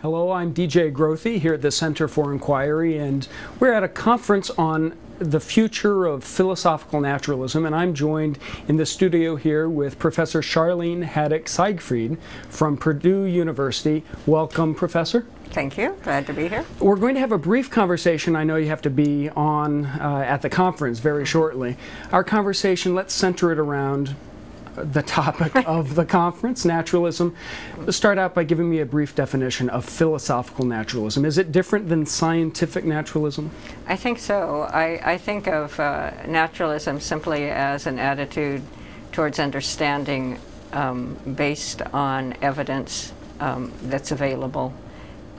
Hello, I'm DJ Grothy here at the Center for Inquiry, and we're at a conference on the future of philosophical naturalism, and I'm joined in the studio here with Professor Charlene Seigfried from Purdue University. Welcome, Professor. Thank you. Glad to be here. We're going to have a brief conversation. I know you have to be on at the conference very shortly. Our conversation, let's center it around the topic of the conference, naturalism. Let's start out by giving me a brief definition of philosophical naturalism. Is it different than scientific naturalism? I think so. I think of naturalism simply as an attitude towards understanding based on evidence that's available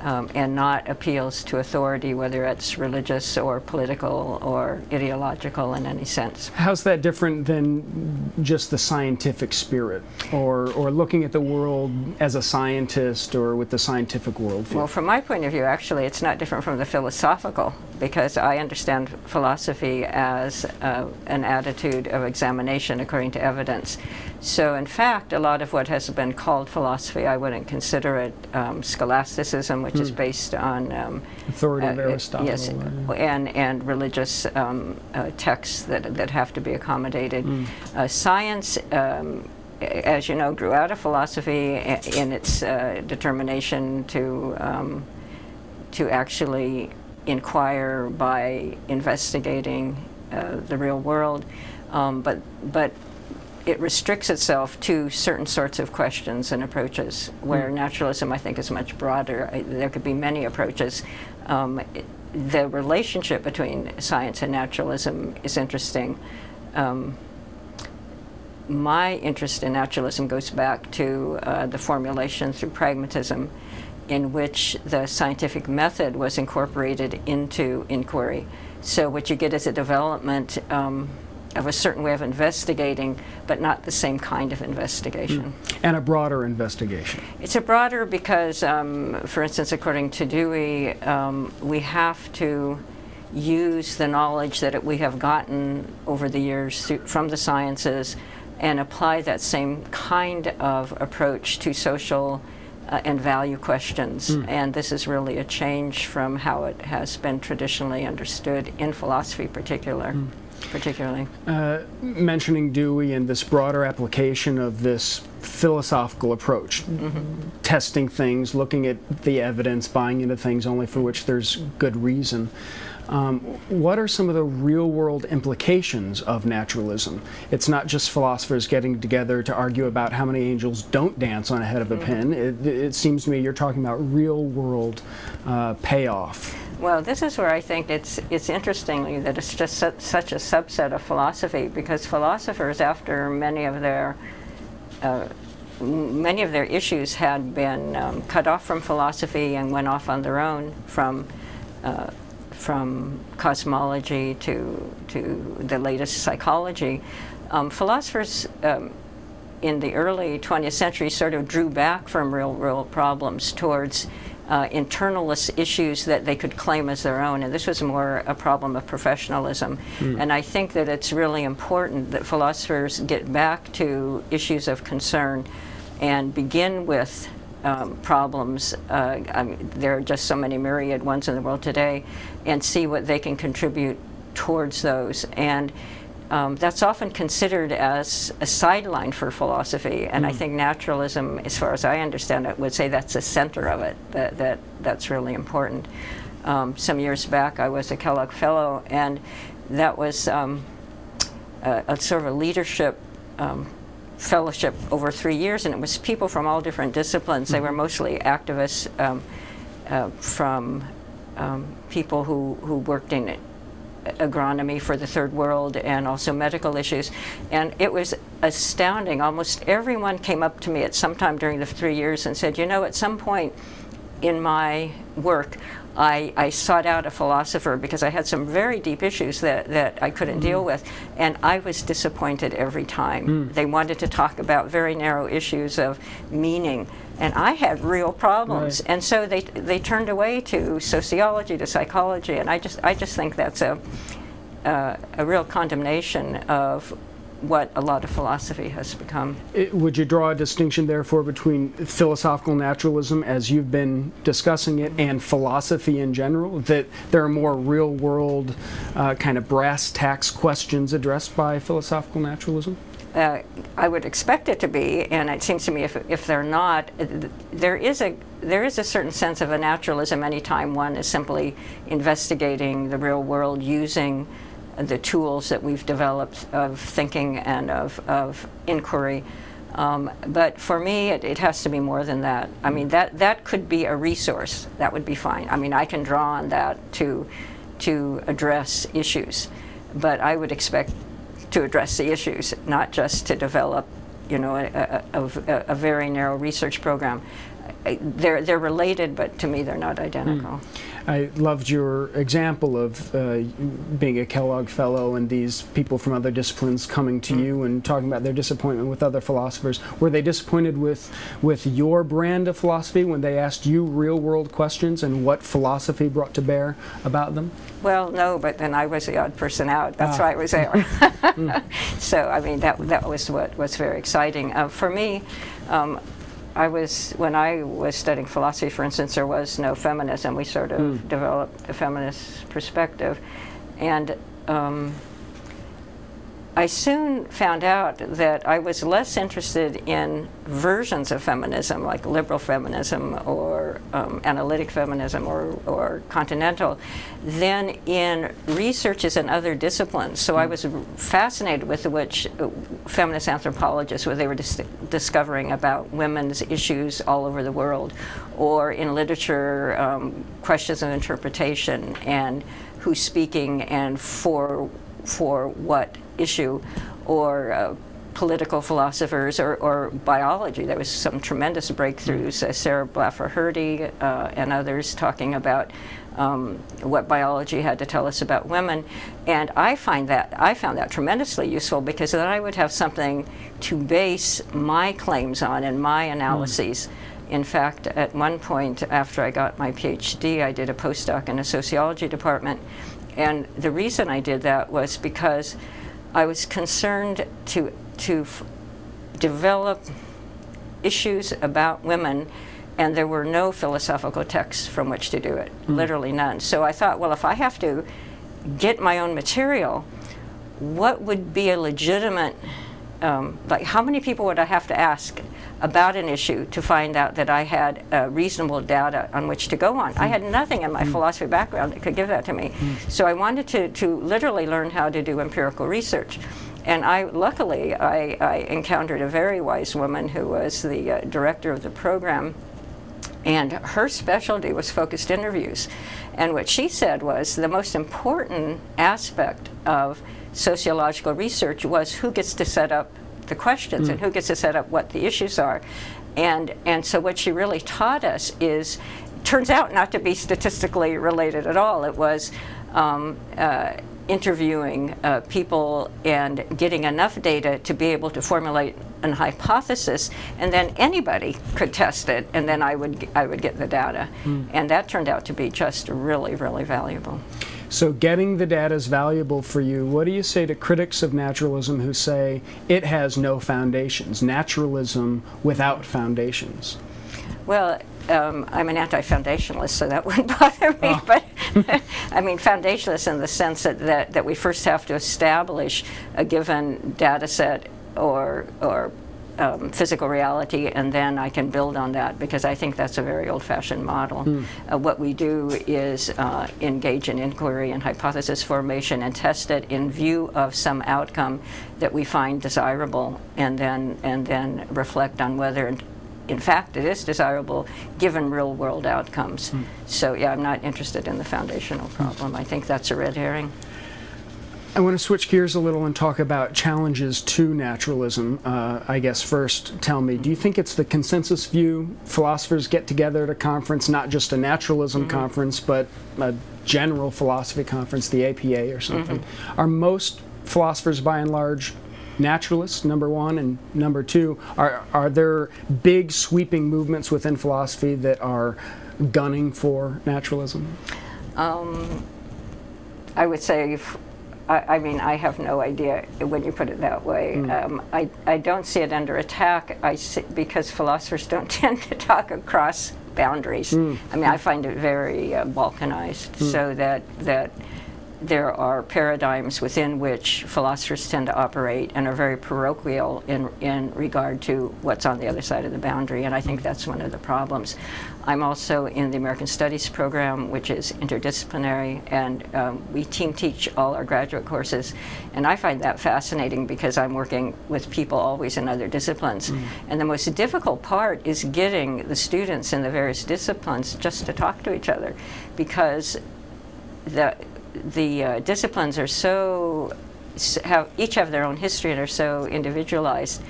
and not appeals to authority, whether it's religious or political or ideological in any sense. How's that different than just the scientific spirit, or looking at the world as a scientist or with the scientific worldview? Well, from my point of view, actually, it's not different from the philosophical, because I understand philosophy as an attitude of examination according to evidence. So, in fact, a lot of what has been called philosophy, I wouldn't consider it scholasticism, which is based on authority of Aristotle. Yes, and religious texts that have to be accommodated. Science, as you know, grew out of philosophy in its determination to actually inquire by investigating the real world, but it restricts itself to certain sorts of questions and approaches, where naturalism, I think, is much broader. There could be many approaches. The relationship between science and naturalism is interesting. My interest in naturalism goes back to the formulation through pragmatism, in which the scientific method was incorporated into inquiry. So what you get is a development of a certain way of investigating, but not the same kind of investigation. And a broader investigation. It's a broader because, for instance, according to Dewey, we have to use the knowledge that we have gotten over the years from the sciences and apply that same kind of approach to social and value questions. And this is really a change from how it has been traditionally understood in philosophy particularly. Mentioning Dewey and this broader application of this philosophical approach, testing things, looking at the evidence, buying into things only for which there's good reason. What are some of the real-world implications of naturalism? It's not just philosophers getting together to argue about how many angels don't dance on a head of a pin. It seems to me you're talking about real-world payoff. Well, this is where I think it's interesting that it's just such a subset of philosophy, because philosophers, after many of their issues had been cut off from philosophy and went off on their own, from cosmology to the latest psychology, philosophers in the early 20th century sort of drew back from real-world problems towards internalist issues that they could claim as their own, and this was more a problem of professionalism. And I think that it's really important that philosophers get back to issues of concern and begin with problems. I mean, there are just so many myriad ones in the world today, and see what they can contribute towards those. And that's often considered as a sideline for philosophy, and I think naturalism, as far as I understand it, would say that's the center of it, that's really important. Some years back I was a Kellogg Fellow, and that was a sort of a leadership fellowship over 3 years, and it was people from all different disciplines. They were mostly activists from people who worked in agronomy for the third world and also medical issues, and it was astounding. Almost everyone came up to me at some time during the 3 years and said, you know, at some point in my work I sought out a philosopher because I had some very deep issues that I couldn't deal with, and I was disappointed every time. They wanted to talk about very narrow issues of meaning, and I had real problems, and so they turned away to sociology, to psychology, and I just think that's a real condemnation of what a lot of philosophy has become. Would you draw a distinction, therefore, between philosophical naturalism, as you've been discussing it, and philosophy in general? That there are more real-world, kind of brass tacks questions addressed by philosophical naturalism? I would expect it to be, and it seems to me if they're not, there is a certain sense of a naturalism anytime one is simply investigating the real world using the tools that we've developed of thinking and of inquiry. But for me, it has to be more than that. I mean, that could be a resource. That would be fine. I mean, I can draw on that to address issues, but I would expect to address the issues, not just to develop, a very narrow research program. They're related, but to me they're not identical. I loved your example of being a Kellogg Fellow and these people from other disciplines coming to you and talking about their disappointment with other philosophers. Were they disappointed with your brand of philosophy when they asked you real-world questions and what philosophy brought to bear about them? Well, no, but then I was the odd person out. That's why I was there. So, I mean, that was what was very exciting. For me, when I was studying philosophy, for instance, there was no feminism. We sort of developed a feminist perspective. And I soon found out that I was less interested in versions of feminism, like liberal feminism or analytic feminism or continental, than in researches in other disciplines. So I was fascinated with which feminist anthropologists, what they were discovering about women's issues all over the world, or in literature, questions of interpretation and who's speaking and for what issue, or political philosophers, or biology. There was some tremendous breakthroughs, Sarah Blaffer-Hrdy and others talking about what biology had to tell us about women. And I found that tremendously useful, because then I would have something to base my claims on and my analyses. In fact, at one point after I got my PhD, I did a postdoc in a sociology department. And the reason I did that was because I was concerned to develop issues about women, and there were no philosophical texts from which to do it, literally none. So I thought, well, if I have to get my own material, what would be a legitimate, like how many people would I have to ask about an issue to find out that I had reasonable data on which to go on? I had nothing in my philosophy background that could give that to me. So I wanted to literally learn how to do empirical research. And luckily, I encountered a very wise woman who was the director of the program, and her specialty was focused interviews. And what she said was the most important aspect of sociological research was who gets to set up the questions and who gets to set up what the issues are. And so what she really taught us turns out not to be statistically related at all. It was interviewing people and getting enough data to be able to formulate an hypothesis, and then anybody could test it, and then I would get the data. And that turned out to be just really, really valuable. So getting the data is valuable for you. What do you say to critics of naturalism who say it has no foundations, naturalism without foundations? Well, I'm an anti-foundationalist, so that wouldn't bother me. But I mean, foundationalist in the sense that we first have to establish a given data set or physical reality, and then I can build on that, because I think that's a very old-fashioned model. What we do is engage in inquiry and hypothesis formation and test it in view of some outcome that we find desirable, and then reflect on whether in fact it is desirable given real-world outcomes. So yeah, I'm not interested in the foundational problem. I think that's a red herring. I want to switch gears a little and talk about challenges to naturalism. I guess first, tell me, do you think it's the consensus view? Philosophers get together at a conference, not just a naturalism conference, but a general philosophy conference, the APA or something. Are most philosophers, by and large, naturalists, number one, and number two, are there big sweeping movements within philosophy that are gunning for naturalism? I would say I mean, I have no idea when you put it that way. I don't see it under attack. Because philosophers don't tend to talk across boundaries. I mean, I find it very balkanized, so that there are paradigms within which philosophers tend to operate and are very parochial in regard to what's on the other side of the boundary, and I think that's one of the problems. I'm also in the American Studies program, which is interdisciplinary, and we team teach all our graduate courses, and I find that fascinating because I'm working with people always in other disciplines. And the most difficult part is getting the students in the various disciplines just to talk to each other, because the disciplines are each have their own history and are so individualized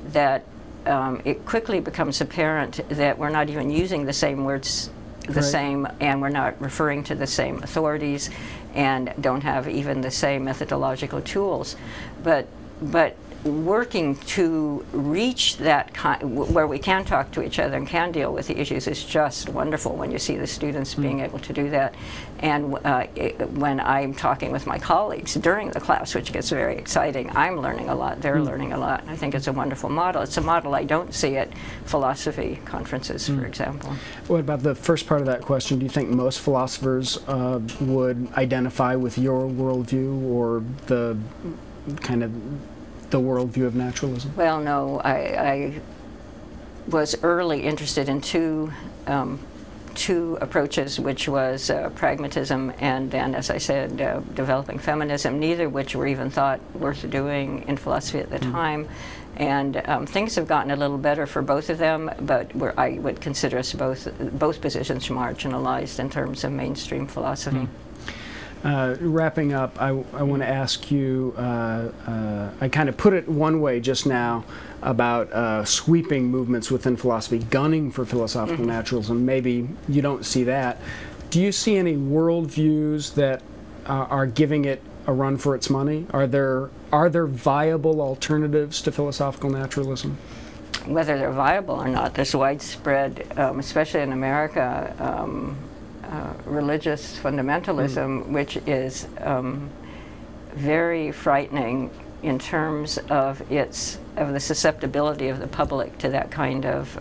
that it quickly becomes apparent that we're not even using the same words same, and we're not referring to the same authorities and don't have even the same methodological tools. But working to reach that where we can talk to each other and can deal with the issues is just wonderful when you see the students being able to do that. And when I'm talking with my colleagues during the class, which gets very exciting, I'm learning a lot, they're learning a lot. I think it's a wonderful model. It's a model I don't see at philosophy conferences, for example. What about the first part of that question? Do you think most philosophers would identify with your worldview or the kind of the worldview of naturalism? Well, no. I was early interested in two approaches, which was pragmatism and then, as I said, developing feminism, neither of which were even thought worth doing in philosophy at the time. And things have gotten a little better for both of them, but I would consider us both positions marginalized in terms of mainstream philosophy. Wrapping up, I want to ask you, I kind of put it one way just now about sweeping movements within philosophy, gunning for philosophical naturalism. Maybe you don't see that. Do you see any worldviews that are giving it a run for its money? Are there viable alternatives to philosophical naturalism? Whether they're viable or not, there's widespread, especially in America, religious fundamentalism, which is very frightening in terms of the susceptibility of the public to that kind of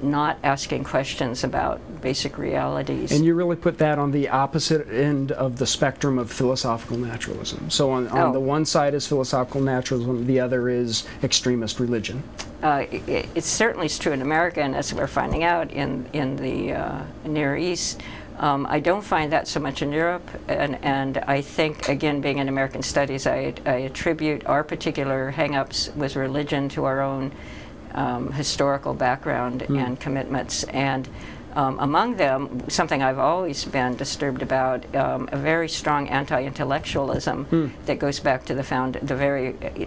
not asking questions about basic realities. And you really put that on the opposite end of the spectrum of philosophical naturalism. So on the one side is philosophical naturalism, the other is extremist religion. It certainly is true in America, and as we're finding out in the Near East. I don't find that so much in Europe, and I think, again, being in American Studies, I attribute our particular hang-ups with religion to our own historical background and commitments. And among them, something I've always been disturbed about, a very strong anti-intellectualism that goes back to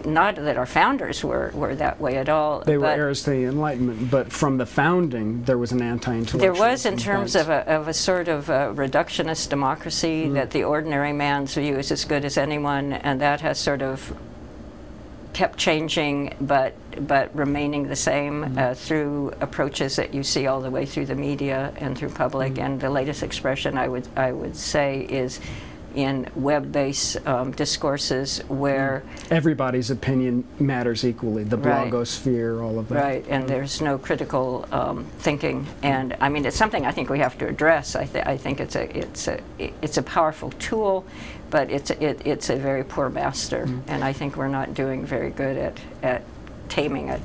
not that our founders were that way at all. They were heirs to the Enlightenment, but from the founding there was an anti-intellectualism. There was, in terms of a sort of reductionist democracy, that the ordinary man's view is as good as anyone, and that has sort of kept changing, but remaining the same through approaches that you see all the way through the media and through public. And the latest expression I would say is in web-based discourses where everybody's opinion matters equally. The blogosphere, all of that. Right, and there's no critical thinking. And I mean, it's something I think we have to address. I think it's a powerful tool, but it's a very poor master, and I think we're not doing very good at taming it.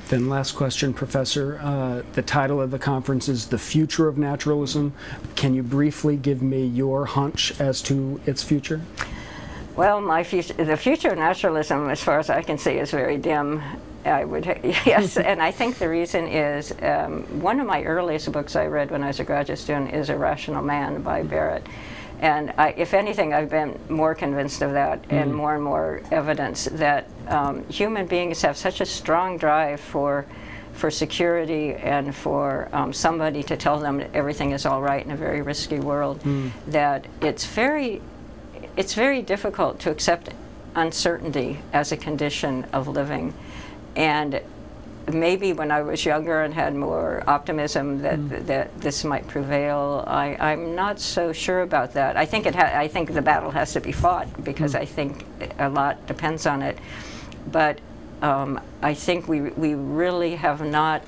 Then last question, Professor. The title of the conference is The Future of Naturalism. Can you briefly give me your hunch as to its future? Well, the future of naturalism, as far as I can see, is very dim. Yes, and I think the reason is one of my earliest books I read when I was a graduate student is A Rational Man by Barrett. And if anything, I've been more convinced of that, and more evidence that human beings have such a strong drive for security and for somebody to tell them that everything is all right in a very risky world, that it's very difficult to accept uncertainty as a condition of living. And maybe when I was younger and had more optimism that this might prevail, I'm not so sure about that. I think I think the battle has to be fought, because I think a lot depends on it. But I think we really have not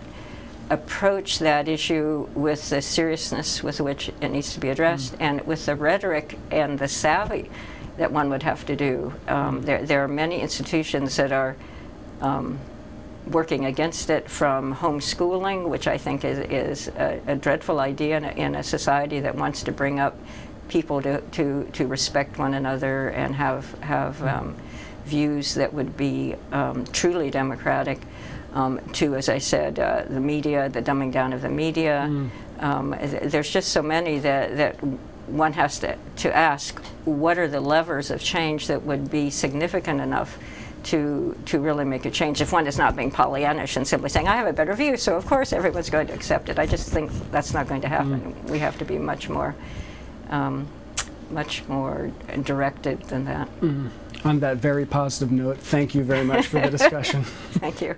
approached that issue with the seriousness with which it needs to be addressed, and with the rhetoric and the savvy that one would have to do. There are many institutions that are working against it, from homeschooling, which I think is a dreadful idea in a society that wants to bring up people to respect one another and have views that would be truly democratic, to, as I said, the media, the dumbing down of the media. There's just so many that one has to ask, what are the levers of change that would be significant enough to really make a change, if one is not being Pollyannish and simply saying, I have a better view, so of course everyone's going to accept it. I just think that's not going to happen. We have to be much more directed than that. On that very positive note, thank you very much for the discussion. Thank you.